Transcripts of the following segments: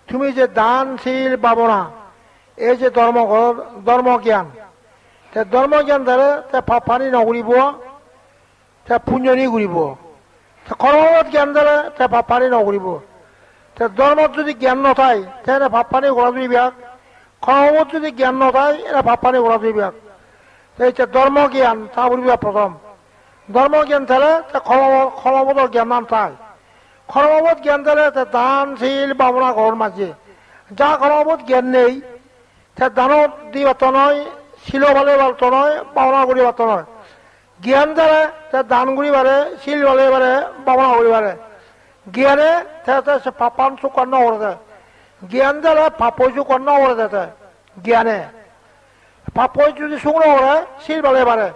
তুমি যে দানশীল ভাবনা এই যে ধর্মজ্ঞান ধর্মজ্ঞান দ্বারা পাপ পানী নকৰিব পুণ্যনি কৰিব কৰ্মত জ্ঞান দ্বাৰা পাপ পানী নকৰিব ধর্মত যদি জ্ঞান নথায় তাহলে পাপ পানী কৰা দুই বিভাগ কৰ্মত যদি জ্ঞান নথায় এরা পাপ পানী কৰা দুই বিভাগ ধর্মজ্ঞান তা বলবি প্রথম ধর্মজ্ঞান থাকলে ক্ষমবত জ্ঞান থায় ক্ষমবত জ্ঞান থাকলে দানশীল ভাবনা ঘর মাঝে যা ক্ষমবত জ্ঞান নেই দানত দি বাত নয় শিল ভালে বাড়ত নয় ভাবনা করি বাত নয় জ্ঞান দ্বারা দান করি পারে শিল ভালে পারে ভাবনা করি পারে জ্ঞানে সে পাপান সুকর্ণ করে দেয় জ্ঞান দ্বারা পাপ সুকর্ণ করে দেয় জ্ঞানে পাপ যদি শুকনো করে শিল ভালে পারে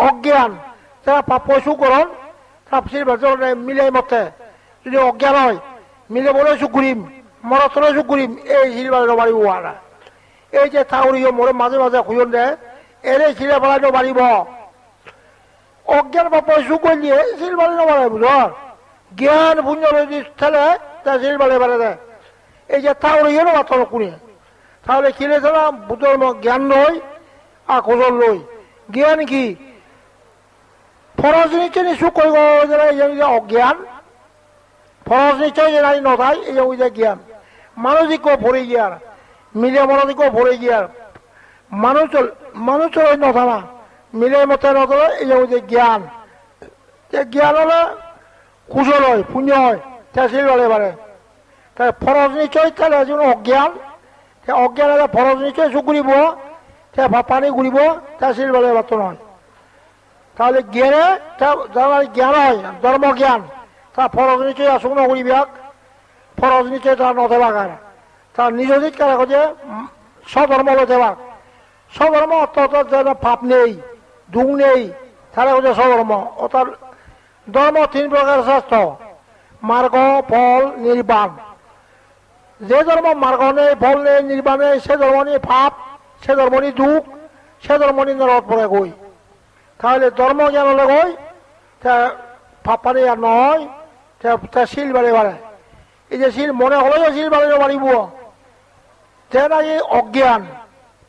অজ্ঞান যারা পাপ সুকরণ তার শিল ভালে মিলে মতে যদি অজ্ঞান হয় মিলে বলে সুখ করিম মরতরে সুখ করিম এই শিল ভালে বাড়িব না এই যে তাহলে মোরে মাঝে মাঝে খুঁজন দেয় এরে শিলে ফেলাইতে পারিব অজ্ঞান পাপ সুখ করলে শিল ভালে নবাড়াই বুঝ জ্ঞান পুণ্য যদি ঠেলে তা শিল ভালে বাড়ে দেয় এই যে তাহলে মাত্র কোনে তাহলে কিনে ছাড়া বুধর জ্ঞান নয় আর কোজল লই জ্ঞান কি ফরজ নিচে সুখ করে অজ্ঞান ফরজ নিচয় যে নাই নথায় এই যে জ্ঞান মানসিক ভরে গিয়ার মিলে মনদিক ভরে গিয়ার মানুষ নথা না মিলে মতে নথলে এই যে জ্ঞান জ্ঞান হলে কুশল হয় পুণ্য হয় তেসিল বলে পারে তাই ফরজ নিচয় তাহলে অজ্ঞান অজ্ঞান হলে ফরজ নিচয় সুখ ঘুরিব পানি ঘুরিব তেসিল বলে বাত নয় তাহলে জ্ঞানে যার জ্ঞান হয় ধর্মজ্ঞান তা ফরজ নিচয় আসুক নকরি বিয়াক ফরজ নিচয় তার নথে লাগার তার নিজ দিক কারা যে স্বধর্ম লতে বাক স্বধর্ম অর্থ যেন পাপ নেই দুঃখ নেই তারা হচ্ছে স্বধর্ম অর্থাৎ ধর্ম তিন প্রকার শ্রেষ্ঠ মার্গ ফল নির্বাণ যে ধর্ম মার্গ নেই ফল নেই নির্বাণ নেই সে ধর্ম নিয়ে পাপ সে ধর্ম নিয়ে দুঃখ সে ধর্ম নিয়ে নরক পড়ে গই তাহলে ধর্ম জ্ঞান হলে গই পাপ পানি আর নয় শিল বাড়ে বাড়ে এই যে শিল মনে হলেও শিল বাড়িতে বাড়িব যে নাকি অজ্ঞান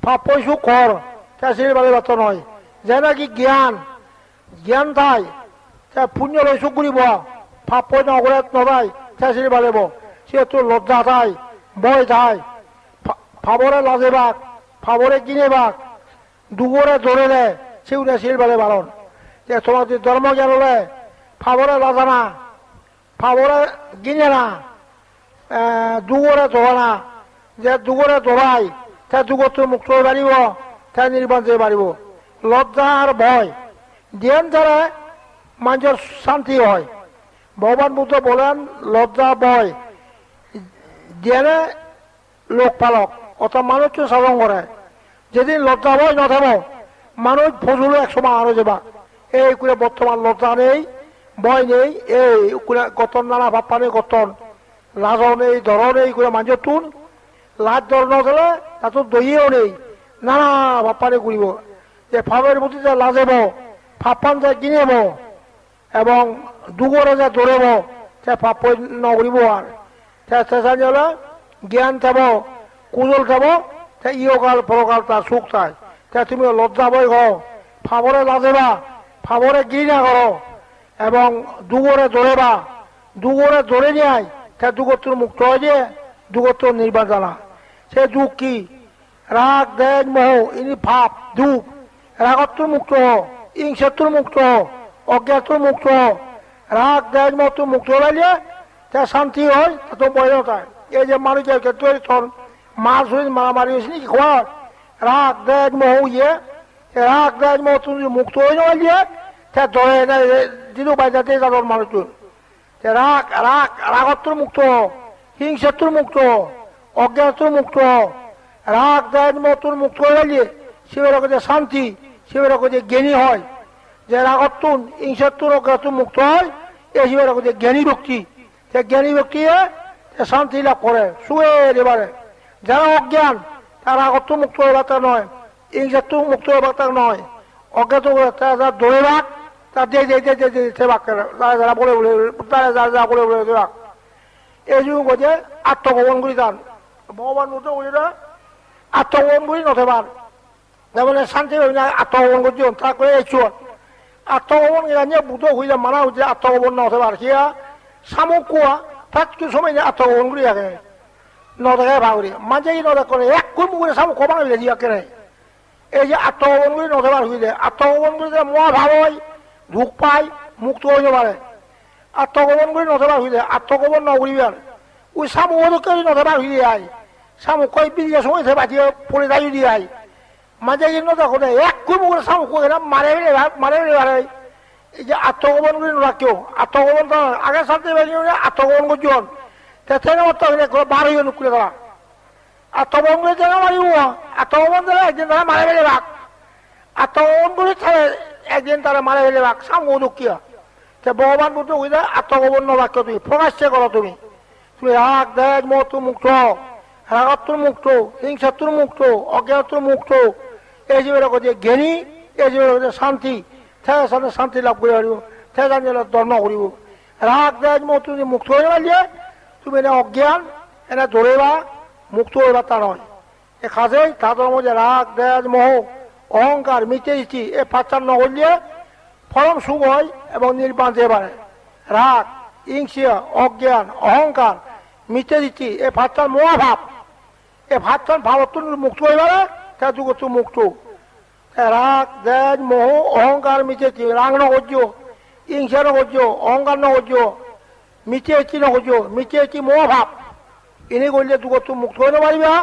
পাপ পয়সু কর শিল বাড়ি বাত নয় যে নাকি জ্ঞান জ্ঞান থাই পুণ্য লই সুখ করিব পাপ পয় নগরে নদায় শিল বাড়িব সে তোর লজ্জা থাই ভয় থাই ফাবরে লাজে বাক ফাবরে কিনে বাক দুগরে ধরে দেয় সেগুলো শিল বাড়ে বাড়ন যে তোমার যদি ধর্মজ্ঞান হলে ফাবরে লাজা না ফাবরে গিনে না দুগরে ধরা না যে দুগরে ধরাই তা দুগর মুক্ত হয়ে পারিব তা নির্বাণ যে পারিব লজ্জা আর ভয় জ্ঞান দ্বারা মানুষের শান্তি হয় ভগবান বুদ্ধ বলেন লজ্জা ভয় জ্ঞানে লোক পালক অর্থাৎ মানুষকে শাসন করে যেদিন লজ্জা ভয় নথাব মানুষ ফজুলো একসময় আরো যাবা এই করে বর্তমান লজ্জা নেই ভয় নেই এই গতন নানা ভাব পানি গতন লাজও নেই ধরও নেই করে মানুষের তুন লাজ ধর নথলে তাতো দইয়েও নেই নানা ভাব পানি ঘুরিব যে ফাপের প্রতি যে লাজেব ফাপান যে কিনেব এবং দুগরে যে ধরেব সে ফাপ নকরিব আর চেষ্টা হলে জ্ঞান থাব কুজল থাব ইহকাল পরকাল তার সুখ থায় তুমি লজ্জা বই গো ফাবরে লাজেবা ফাবরে গিরিনা করো এবং দুগরে ধরেবা দুগরে ধরে নিয়ে দুগত্তর মুক্ত হয় যে দুগত্তর নির্বাণ জানা সে দুঃখ কি রাগ দেশ মোহ ইনি ভাব দুঃখ রাগত্তর মুক্ত ইংসত্তর মুক্ত অজ্ঞাতর মুক্ত রাগ দেশ মোহ মুক্ত হলে শান্তি হয় তো বয় থাকে এই যে মানুষের ক্ষেত্রে মার শরীর মারামারি হয়েছে নাকি খোয়া রাগ দেশ মোহ ইয়ে রাগ দেশ মোহ তুমি মুক্ত হয়ে যাওয়া দিয়ে ধরে দিল বাইজাতে যাদর মানুষজন রাগ রাগ রাগত্তর মুক্ত হিংসত্তর মুক্ত অজ্ঞাতর মুক্ত রাগ দেশ মতন মুক্ত হয়ে গেলে সেবার যে শান্তি সেবার যে জ্ঞানী হয় যে রাগত্তর হিংসত্তর অজ্ঞাতর মুক্ত হয় এই সেবার যে জ্ঞানী ব্যক্তি সে জ্ঞানী ব্যক্তি শান্তি লাভ করে শুয়ের এবারে যারা অজ্ঞান তার রাগত্তর মুক্ত হয়ে তা নয় হিংসত্তর মুক্ত হয়ে তা নয় অজ্ঞাত তারা ধরে রাখ তার যারা বলে বলে তারা যা বলে বলে রাখ এই যুগ হচ্ছে আত্মগোপন করি তার ভগবান মতো ওইরা আত্মগোপন করি নথেবার যেমন শান্তি হই না আত্মগোপন করছি তা করে এসো আত্মগোপন নিয়ে বুধ হইলে মানা হচ্ছে আত্মগোপন নথেবার সিয়া শামুক কুয়া তাত কিছু সময় আত্মগোপন করি আগে নদেখায় ভাগরি মাঝে নদেখ করে এক কুই মুখে শামুক কমা হইলে জিয়া কেনে এই যে আত্মগোপন করি নথেবার হইলে আত্মগোপন করি মহা ভাব হয় ঢুক পায় মুক্ত হইতে পারে আত্মগোপন করি নথেবার হইলে আত্মগোপন নকরিবার ওই শামুক ওদকে নথেবার হইলে আয় শামুক কয় বিদিয়ে সময় থেকে বাঁচিয়ে পড়ে যাই দিয়ে আয় মাঝে কিন্তু দেখো এক কুই মুখে শামুক মারে মারে এই যে আত্মগোপন করি রাখেও আত্মগোপন আগে শান্তি আত্মগোপন করছেন বার হইয়া নুকুলে তারা আত্মগোপন করে জায়গা মারিব আত্মগোপন দিলে একদিন তারা মারে ফেলে রাখ আত্মগোপন করে একদিন তারা মারে ফেলে রাখ শামুক দুঃখিয়া ভগবান বুদ্ধ হইলে আত্মগোপন নরাক্য তুমি প্রকাশ্যে করো তুমি রাগ দেখ মত মুক্ত রাগত্বর মুক্ত হিংসাত্বর মুক্ত অজ্ঞানত্বর মুক্ত এই যে জ্ঞানী এই যে শান্তি তার সাথে শান্তি লাভ করে পারিব তাই ধর্ম করিব রাগ দেখ মত তুমি মুক্ত হয়ে পারলে তুমি এনে অজ্ঞান এনে ধরেবা মুক্ত হইবা তা নয় এ কাজেই তাদের মধ্যে রাগ দেশ মোহ অহংকার মিটে দিচ্ছি এ পাচার নকরলে ফলম সুখ হয় এবং নির্বাণ যেতে পারে রাগ হিংসা অজ্ঞান অহংকার মিটে দিচ্ছি এ ভাতটার মহাভাব এ ভাতটার ভাবত্ব মুক্ত হয়ে পারে তা যুগত মুক্ত রাগ দেশ মোহ অহংকার মিটেছি রাগ নকর্য হিংসা নকর্য অহংকার নকর্য মিটেছি নকর্য মিটেছি মহাভাব এনে করলে যুগত মুক্ত হইতে পারিবা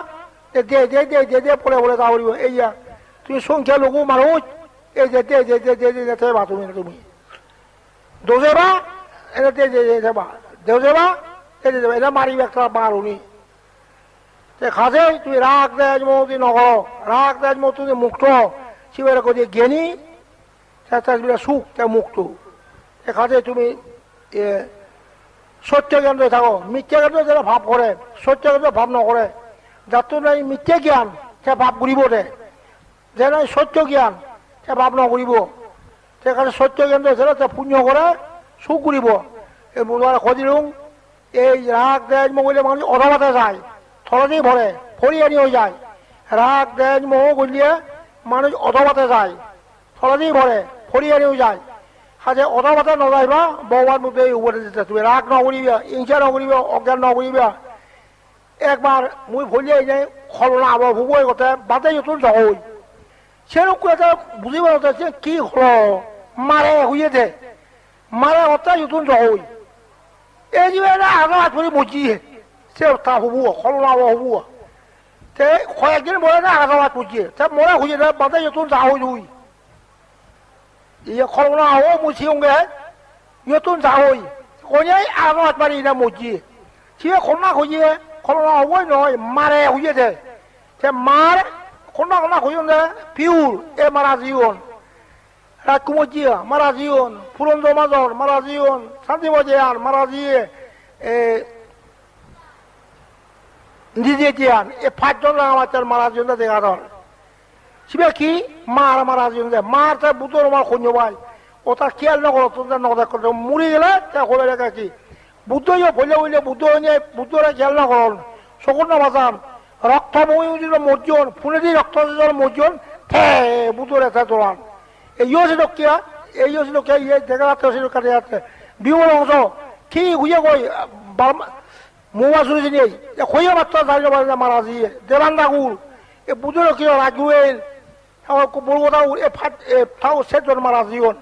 দে পরে পরে তা করিব এই তুমি সংখ্যা লঘু মানুষ এই যে বা তুমি তুমি দোজেবা এটা দেবা দেবা এটা মারিবে একটা মারুনি খাজে তুই রাগ দেয় মতি নগর রাগ দেয় মত তুমি মুক্ত শিবের কে জ্ঞানী সুখ তা মুক্ত খাজে তুমি সত্য জ্ঞান থাকো মিথ্যা জ্ঞান যারা ভাব করে সত্য জ্ঞান ভাব নকরে যাতে নাই মিথ্যা জ্ঞান সে ভাব করিব দে যে নাই সত্য জ্ঞান সে ভাব নকরিব সেখানে সত্য জ্ঞান সে পুণ্য করে সুখ করিব এই বোঝার খোঁজিলুম এই রাগ দেয় মহিলে মানুষ অধবাতে যায় থরতেই ভরে ফরিয়ানি হয়ে যায় রাগ দেয় মোহ করলে মানুষ অধবাতে যায় থরতেই ভরে ফরিয়ানি হয়ে যায় কাজে অধবাতে নযাইবা ভগবান মধ্যে উপরে দিতে তুমি রাগ নকরিবা হিংসা নকরিবা অজ্ঞান নকরিবা একবার মুই ভরিয়ে যাই খলনা আবার ভুবই কথা বাদে যতন জহই সেরকম একটা বুঝিব কি হল মারে হইয়েছে মারে হত্যা যতন জহই এই যে আগা হাত ভরি মজিয়ে সে তা হব খলনা হব তে কয়েকদিন বলে না আগা হাত মজিয়ে তা মরে হইয়ে বাদে যতন যা হই রুই খলনা হো মুছিওগে যতন যা হই কইয়াই আগা হাত মারি না মজিয়ে সে খলনা হইয়ে খলনা হবই নয় মারে হইয়েছে সে মার খলনা খলনা হইয়ে পিউর এ মারা জীবন রাজকুমার মারা জীবন পুরন্দর মাজর মারা জীবন শান্তিবাজার মারা দিয়ে নিজে জিয়ান এ 5 জন আমার মারা জীবন দেখা ধর শিবে কি মারা জীবন মার তার বুতর মার খোঁজ ভাই ও তার খেয়াল নকর তোদের নজর করতে মরে গেলে তা হবে রেখা কি বুদ্ধ বলে বললে বুদ্ধ নিয়ে বুদ্ধরা খেয়াল না করন শকুন না বাঁচান রক্ত মর্জন ফুলে দিয়ে রক্ত মর্জন বুদ্ধরে তোলান এই লোকিয়া এই লোকিয়া ইয়ে দেখা যাচ্ছে কাটে যাচ্ছে বিমল অংশ কি ঘুরিয়ে কই মৌয়া চুরি চিনি খইয়া মাত্র দাঁড়িয়ে মারা দিয়ে দেবান দাগুর এ বুদ্ধ লোকিয়া রাজুয়েল বলবো তাও সেজন মারা জীবন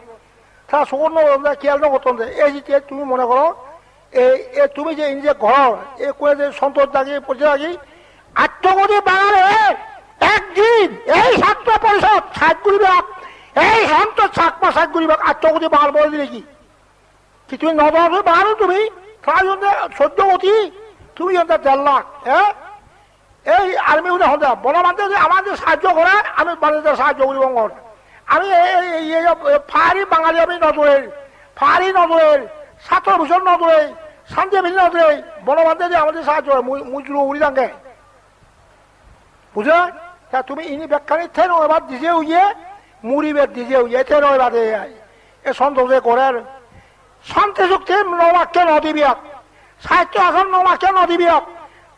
তা শকুন খেয়াল নকরতন এই যে তুমি মনে করো তুমি যে নিজে ঘর এ করে যে সন্তোষ দাগি পড়ছে দাগি আত্মগতি বাঙালে একদিন এই ছাত্র পরিষদ সাতগুড়িবাগ এই সন্ত চাকমা সাতগুড়িবাগ আত্মগতি বাঙাল বলে দিলে কি তুমি নদর বাঙালো তুমি তার জন্য 14 কোটি তুমি 1.5 লাখ হ্যাঁ এই আর্মি উঠে হতে বনমান্তে যে আমাদের সাহায্য করে আমি বাংলাদেশের সাহায্য করি বঙ্গর আমি ফারি বাঙালি আমি নদরের ফারি নদরের ছাত্র ভূষণ নদরে শান্তি ভিন্ন নদরে বনমান্তে যে আমাদের সাহায্য করে মুজরু উড়ি দাঙ্গে বুঝলে তা তুমি ইনি ব্যাখ্যানি থেন এবার দিজে উইয়ে মুড়ি বেদ দিজে উইয়ে থেন এবার এ সন্তোষে করেন শান্তি যুক্তি নবাক্য নদীবিয়াক সাহিত্য আসন নবাক্য নদীবিয়াক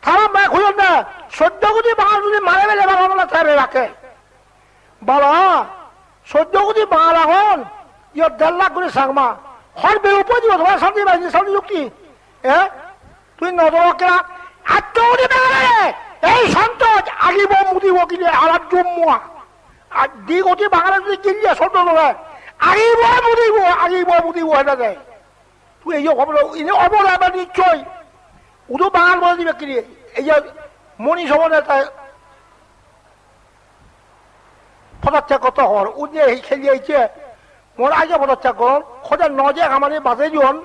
তারা ব্যাগ হইল না 14 কোটি বাঙাল যদি মারে বেলে বাংলা থাকবে রাখে বাবা 14 কোটি বাঙাল এখন ইয়ত 1.5 লাখ করে সাংমা হর বেউপর দিব তোমার শান্তি বাহিনী শান্তি যুক্তি তুই নজরকেরা 8 কোটি বাঙালে এই সন্তোষ আগিব মুদিব কিনে আলাপ জম্মুয়া আর 2 কোটি বাঙালি যদি কিনলে ছোট নয় আগিব মুদিব এটা দেয় তুই এই যে অবলা নিশ্চয় উদু বাঙাল বলে দিবে কিনে এই যে মনি সবনে তাই পদত্যাগ করতে হওয়ার ও যে খেলিয়েছে মোর আগে পদত্যাগ কর খোঁজা নজে আমাদের বাজে জন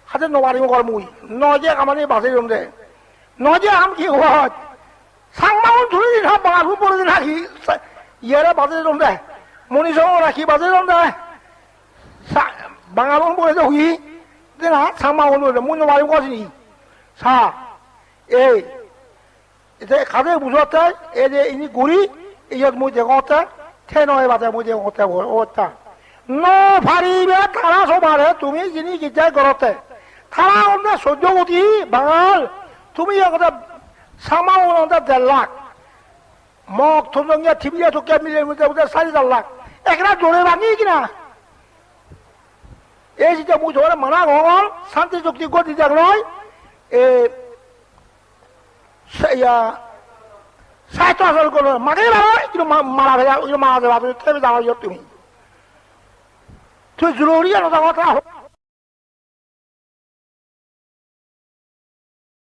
হাতে নবারিম কর মুই নজে আমাদের বাজে জন দে নজে আম কি হওয়ার সাংমাউন ধরে দিন হাম বাঙাল পরে দিন রাখি ইয়ারে বাজে জন দে মনি সব রাখি বাজে জন দে বাঙাল পরে যে হুই দিন হা সাংমাউন মুই নবারিম করছি সা এই এটা খাদে বুঝতে এই যে ইনি গুড়ি ইয়ত মুই দেখতে থে নয় বাজে মুই দেখতে ওটা ন ফারিবে তারা সবারে তুমি যিনি গির্জায় করতে তারা অন্য 14 কোটি বাঙাল তুমি একটা সামাও 1.5 লাখ মগ থঙ্গিয়া ঠিবিয়া ঠোকে মিলে মিলে 4.5 লাখ একটা জোরে ভাঙি কিনা এই যে মুই ধরে মানা গল শান্তি চুক্তি গতি দেখ নয় সাহিত্য আসল করো মাকে কিন্তু মারা ভেজা মারা দেবা তুমি তুমি জরুরি কথা